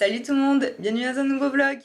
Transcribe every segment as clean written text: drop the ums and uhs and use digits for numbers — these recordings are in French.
Salut tout le monde, bienvenue dans un nouveau vlog.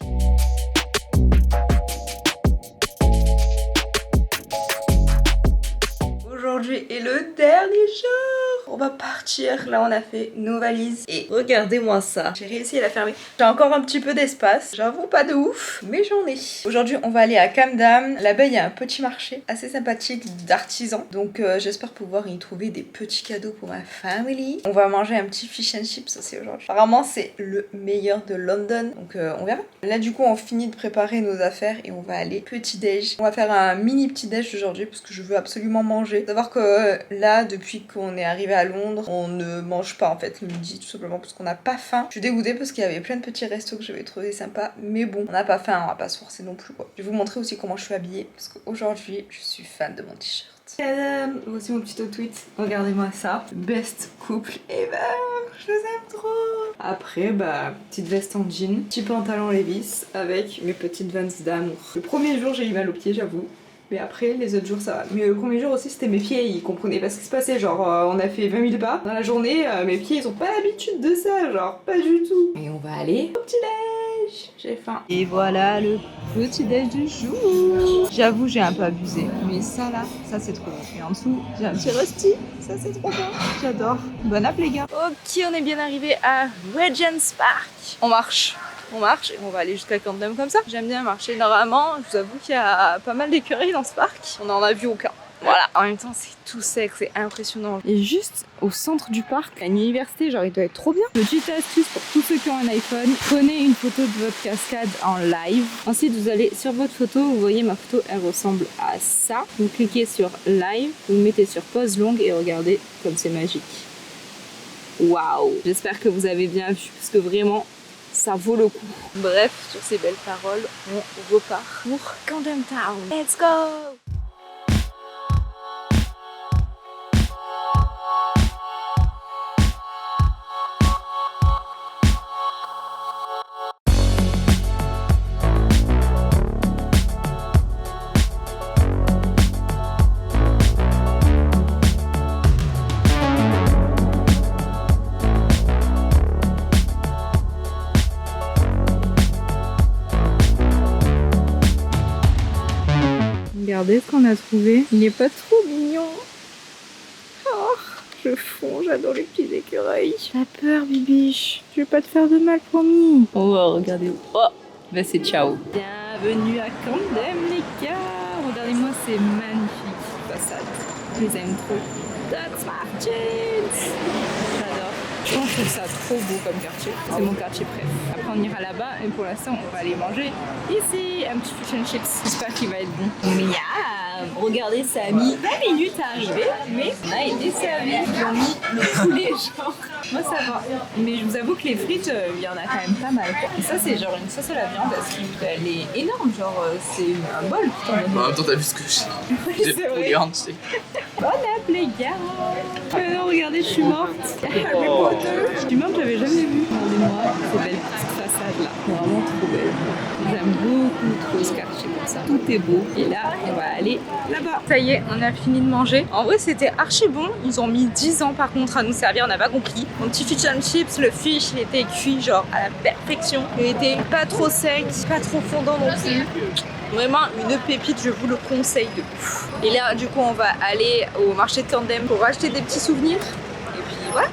Aujourd'hui est le dernier jour. On va partir, là on a fait nos valises et regardez-moi ça. J'ai réussi à la fermer. J'ai encore un petit peu d'espace, j'avoue pas de ouf, mais j'en ai. Aujourd'hui on va aller à Camdam. Là-bas il y a un petit marché assez sympathique d'artisans. Donc j'espère pouvoir y trouver des petits cadeaux pour ma famille. On va manger un petit fish and chips aussi aujourd'hui. Apparemment c'est le meilleur de London, donc on verra. Là du coup on finit de préparer nos affaires et on va aller petit déj. On va faire un mini petit déj aujourd'hui parce que je veux absolument manger. Faut savoir que là depuis qu'on est arrivé à Londres, on ne mange pas en fait le midi tout simplement parce qu'on n'a pas faim. Je suis dégoûtée parce qu'il y avait plein de petits restos que j'avais trouvé sympas, mais bon, on n'a pas faim, on va pas se forcer non plus quoi. Je vais vous montrer aussi comment je suis habillée parce qu'aujourd'hui je suis fan de mon t-shirt. Tadam! Voici mon petit tweet. Regardez-moi ça. Best couple ever! Je les aime trop! Après, petite veste en jean, petit pantalon Levi's avec mes petites Vans d'amour. Le premier jour, j'ai eu mal aux pieds, j'avoue. Mais après, les autres jours, ça va. Mais le premier jour aussi, c'était mes pieds, ils comprenaient pas ce qui se passait. Genre, on a fait 20 000 pas dans la journée, mes pieds, ils ont pas l'habitude de ça, genre, pas du tout. Et on va aller au petit-déj. J'ai faim. Et voilà le petit-déj du jour. J'avoue, j'ai un peu abusé. Mais ça là, ça c'est trop bon. Et en dessous, j'ai un petit rusty. Ça c'est trop bon. J'adore. Bon app les gars. Ok, on est bien arrivé à Regent's Park. On marche et on va aller jusqu'à Camden comme ça. J'aime bien marcher. Normalement, je vous avoue qu'il y a pas mal d'écureuils dans ce parc. On en a vu aucun. Voilà, en même temps c'est tout sec, c'est impressionnant. Et juste au centre du parc, il y a une université, genre il doit être trop bien. Petite astuce pour tous ceux qui ont un iPhone, prenez une photo de votre cascade en live. Ensuite vous allez sur votre photo, vous voyez ma photo, elle ressemble à ça. Vous cliquez sur live, vous mettez sur pause longue et regardez comme c'est magique. Waouh! J'espère que vous avez bien vu, parce que vraiment, ça vaut le coup. Bref, sur ces belles paroles, on repart pour Camden Town. Let's go! Regardez ce qu'on a trouvé. Il est pas trop mignon. Oh, je fonds, j'adore les petits écureuils. T'as peur, bibiche? Je vais pas te faire de mal, promis. Oh, regardez. Oh, bah c'est ciao. Bienvenue à Camden, les gars. Regardez-moi ces magnifiques façades. Je les aime trop. That's Martins. J'adore. Je trouve ça trop beau comme quartier. C'est mon quartier préf. Après on ira là-bas et pour l'instant on va aller manger ici un petit fish and chips. J'espère qu'il va être bon. Miam. Regardez, ça a mis 20 minutes à arriver, mais on a été servi. Ils ont mis le poulet genre. Moi ça va. Mais je vous avoue que les frites, il y en a quand même pas mal. Et ça c'est genre une sauce à la viande, elle est énorme, genre c'est un bol. En même temps t'as vu ce que j'ai le poulet entier. Bon app les gars. Regardez, je suis morte. Harry Potter. Je suis morte, j'avais jamais vu. Regardez-moi ces belles petites façades là. Vraiment trop belles. J'aime beaucoup trop ce quartier comme ça. Tout est beau. Et là, on va aller là-bas. Ça y est, on a fini de manger. En vrai, c'était archi bon. Ils ont mis 10 ans par contre à nous servir, on n'a pas compris. Mon petit fish and chips, le fish, il était cuit genre à la perfection. Il était pas trop sec, pas trop fondant non plus. Vraiment une pépite, je vous le conseille de ouf. Et là, du coup, on va aller au marché de Camden pour acheter des petits souvenirs. Et puis voilà.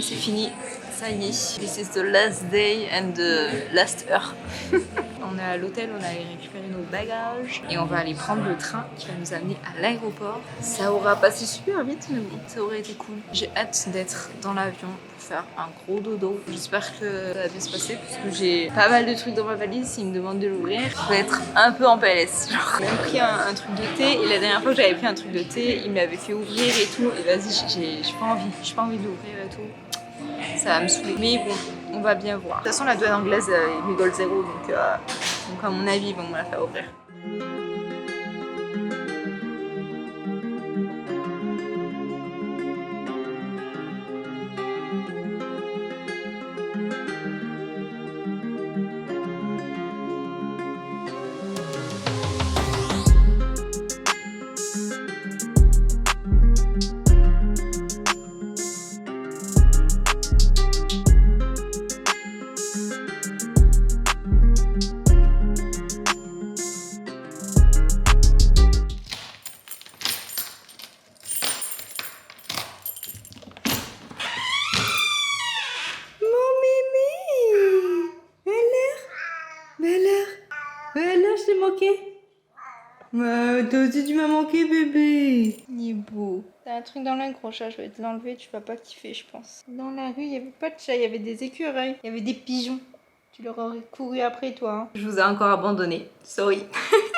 C'est fini, ça y est. This is the last day and the last hour. on est à l'hôtel, on a allé récupérer nos bagages et on va aller prendre le train qui va nous amener à l'aéroport. Ça aura passé super vite, mais bon, ça aurait été cool. J'ai hâte d'être dans l'avion pour faire un gros dodo. J'espère que ça va bien se passer parce que j'ai pas mal de trucs dans ma valise. S'ils me demandent de l'ouvrir, je vais être un peu en PLS. Genre, j'ai même pris un truc de thé et la dernière fois que j'avais pris un truc de thé, il me l'avait fait ouvrir et tout. Et vas-y, j'ai pas envie de l'ouvrir et tout. Ça va me saouler. Mais bon, on va bien voir. De toute façon, la douane anglaise rigole zéro, donc à mon avis, ils vont me la faire ouvrir. Toi aussi tu m'as manqué bébé. Il est beau. T'as un truc dans l'œil, gros chat, je vais te l'enlever, tu vas pas kiffer, je pense. Dans la rue, il y avait pas de chat, il y avait des écureuils, il y avait des pigeons. Tu leur aurais couru après toi. Hein. Je vous ai encore abandonné, sorry.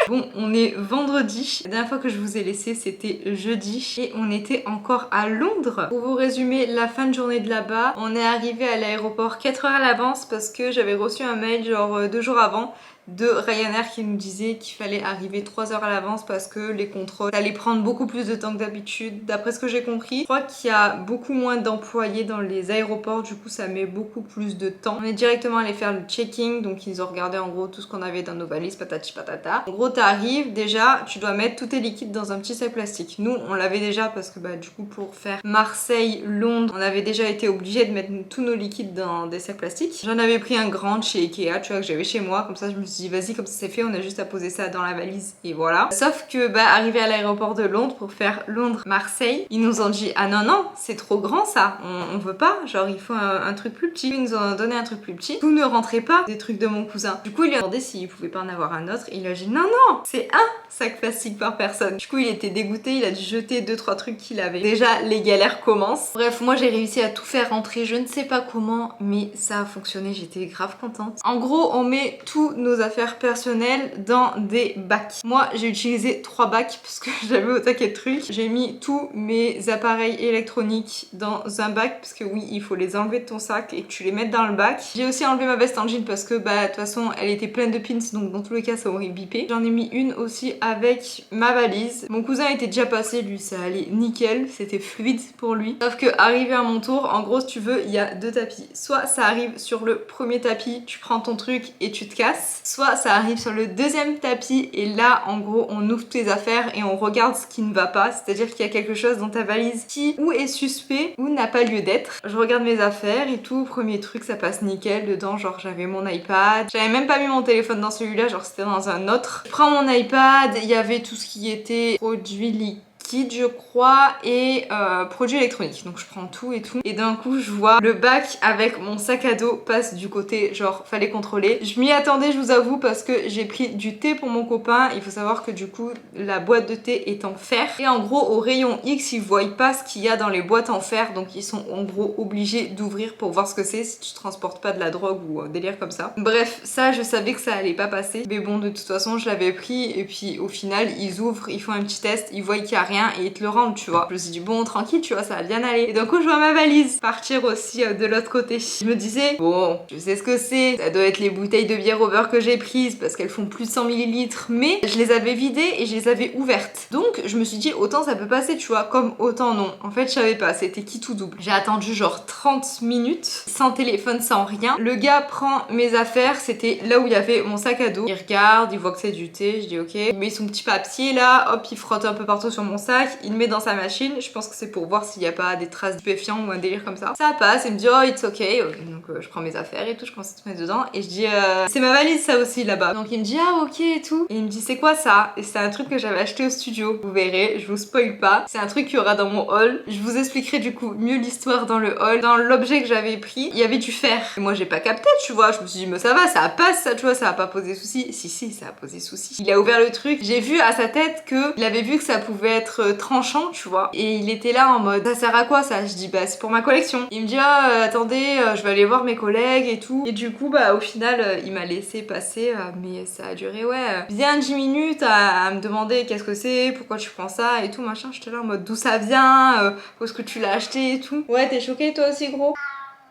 Bon, on est vendredi. La dernière fois que je vous ai laissé, c'était jeudi. Et on était encore à Londres. Pour vous résumer la fin de journée de là-bas, on est arrivé à l'aéroport 4 heures à l'avance parce que j'avais reçu un mail genre 2 jours avant de Ryanair qui nous disait qu'il fallait arriver 3 heures à l'avance parce que les contrôles allaient prendre beaucoup plus de temps que d'habitude. D'après ce que j'ai compris, je crois qu'il y a beaucoup moins d'employés dans les aéroports, du coup ça met beaucoup plus de temps. On est directement allé faire le checking, donc ils ont regardé en gros tout ce qu'on avait dans nos valises, patati patata. En gros t'arrives, déjà tu dois mettre tous tes liquides dans un petit sac plastique. Nous on l'avait déjà parce que bah du coup pour faire Marseille-Londres, on avait déjà été obligé de mettre tous nos liquides dans des sacs plastiques. J'en avais pris un grand de chez Ikea, tu vois, que j'avais chez moi, comme ça je me suis dit vas-y comme ça c'est fait, on a juste à poser ça dans la valise et voilà. Sauf que bah arrivé à l'aéroport de Londres pour faire Londres-Marseille, ils nous ont dit ah non c'est trop grand ça, on veut pas, genre il faut un truc plus petit. Ils nous ont donné un truc plus petit, tout ne rentrait pas des trucs de mon cousin. Du coup il lui a demandé s'il pouvait pas en avoir un autre et il a dit non c'est un sac plastique par personne. Du coup il était dégoûté, il a dû jeter 2-3 trucs qu'il avait. Déjà les galères commencent. Bref moi j'ai réussi à tout faire rentrer, je ne sais pas comment mais ça a fonctionné, j'étais grave contente. En gros on met tous nos affaires personnelles dans des bacs. Moi j'ai utilisé 3 bacs parce que j'avais au taquet de trucs. J'ai mis tous mes appareils électroniques dans un bac parce que oui il faut les enlever de ton sac et que tu les mettes dans le bac. J'ai aussi enlevé ma veste en jean parce que bah de toute façon elle était pleine de pins donc dans tous les cas ça aurait bipé. J'en ai mis une aussi avec ma valise. Mon cousin était déjà passé, lui ça allait nickel, c'était fluide pour lui. Sauf que arrivé à mon tour, en gros si tu veux il y a 2 tapis. Soit ça arrive sur le premier tapis, tu prends ton truc et tu te casses. Soit ça arrive sur le deuxième tapis et là en gros on ouvre tes affaires et on regarde ce qui ne va pas, c'est-à-dire qu'il y a quelque chose dans ta valise qui ou est suspect ou n'a pas lieu d'être. Je regarde mes affaires et tout, premier truc ça passe nickel, dedans genre j'avais mon iPad, j'avais même pas mis mon téléphone dans celui-là, genre c'était dans un autre. Je prends mon iPad, il y avait tout ce qui était produits liquides je crois et produits électroniques, donc je prends tout et tout et d'un coup je vois le bac avec mon sac à dos passe du côté genre fallait contrôler. Je m'y attendais je vous avoue parce que j'ai pris du thé pour mon copain. Il faut savoir que du coup la boîte de thé est en fer et en gros au rayon X ils voient pas ce qu'il y a dans les boîtes en fer, donc ils sont en gros obligés d'ouvrir pour voir ce que c'est si tu transportes pas de la drogue ou délire comme ça. Bref ça je savais que ça allait pas passer mais bon de toute façon je l'avais pris et puis au final ils ouvrent, ils font un petit test, ils voient qu'il y a rien et ils te le rendent tu vois. Je me suis dit bon tranquille tu vois ça va bien aller et d'un coup je vois ma valise partir aussi de l'autre côté. Je me disais bon je sais ce que c'est, ça doit être les bouteilles de bière au beurre que j'ai prises parce qu'elles font plus de 100 ml mais je les avais vidées et je les avais ouvertes donc je me suis dit autant ça peut passer tu vois comme autant non. En fait je savais pas, c'était qui tout double. J'ai attendu genre 30 minutes sans téléphone sans rien. Le gars prend mes affaires, c'était là où il y avait mon sac à dos, il regarde, il voit que c'est du thé, je dis ok, il met son petit papier là, hop il frotte un peu partout sur mon sac. sac, il le met dans sa machine. Je pense que c'est pour voir s'il n'y a pas des traces stupéfiants ou un délire comme ça. Ça passe, il me dit oh it's ok. Donc je prends mes affaires et tout, je commence à tout mettre dedans et je dis c'est ma valise ça aussi là-bas. Donc il me dit ah ok et tout. Et il me dit c'est quoi ça? Et c'est un truc que j'avais acheté au studio. Vous verrez, je vous spoil pas. C'est un truc qu'il y aura dans mon haul. Je vous expliquerai du coup mieux l'histoire dans le haul. Dans l'objet que j'avais pris, il y avait du fer. Et moi j'ai pas capté, tu vois. Je me suis dit mais ça va, ça passe ça, tu vois, ça va pas poser souci. Si, ça a posé souci. Il a ouvert le truc. J'ai vu à sa tête que il avait vu que ça pouvait être tranchant, tu vois. Et il était là en mode ça sert à quoi ça? Je dis bah c'est pour ma collection. Il me dit ah attendez, je vais aller voir mes collègues et tout. Et du coup bah au final il m'a laissé passer, mais ça a duré ouais bien 10 minutes à me demander qu'est-ce que c'est, pourquoi tu prends ça et tout machin. J'étais là en mode d'où ça vient, où est-ce que tu l'as acheté et tout. Ouais t'es choquée toi aussi gros?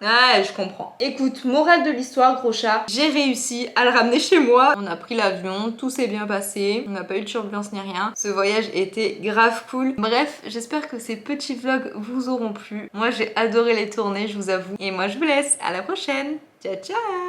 Ah, je comprends. Écoute, morale de l'histoire, gros chat, j'ai réussi à le ramener chez moi. On a pris l'avion, tout s'est bien passé, on n'a pas eu de turbulence ni rien. Ce voyage était grave cool. Bref, j'espère que ces petits vlogs vous auront plu. Moi, j'ai adoré les tourner, je vous avoue. Et moi, je vous laisse. À la prochaine. Ciao, ciao!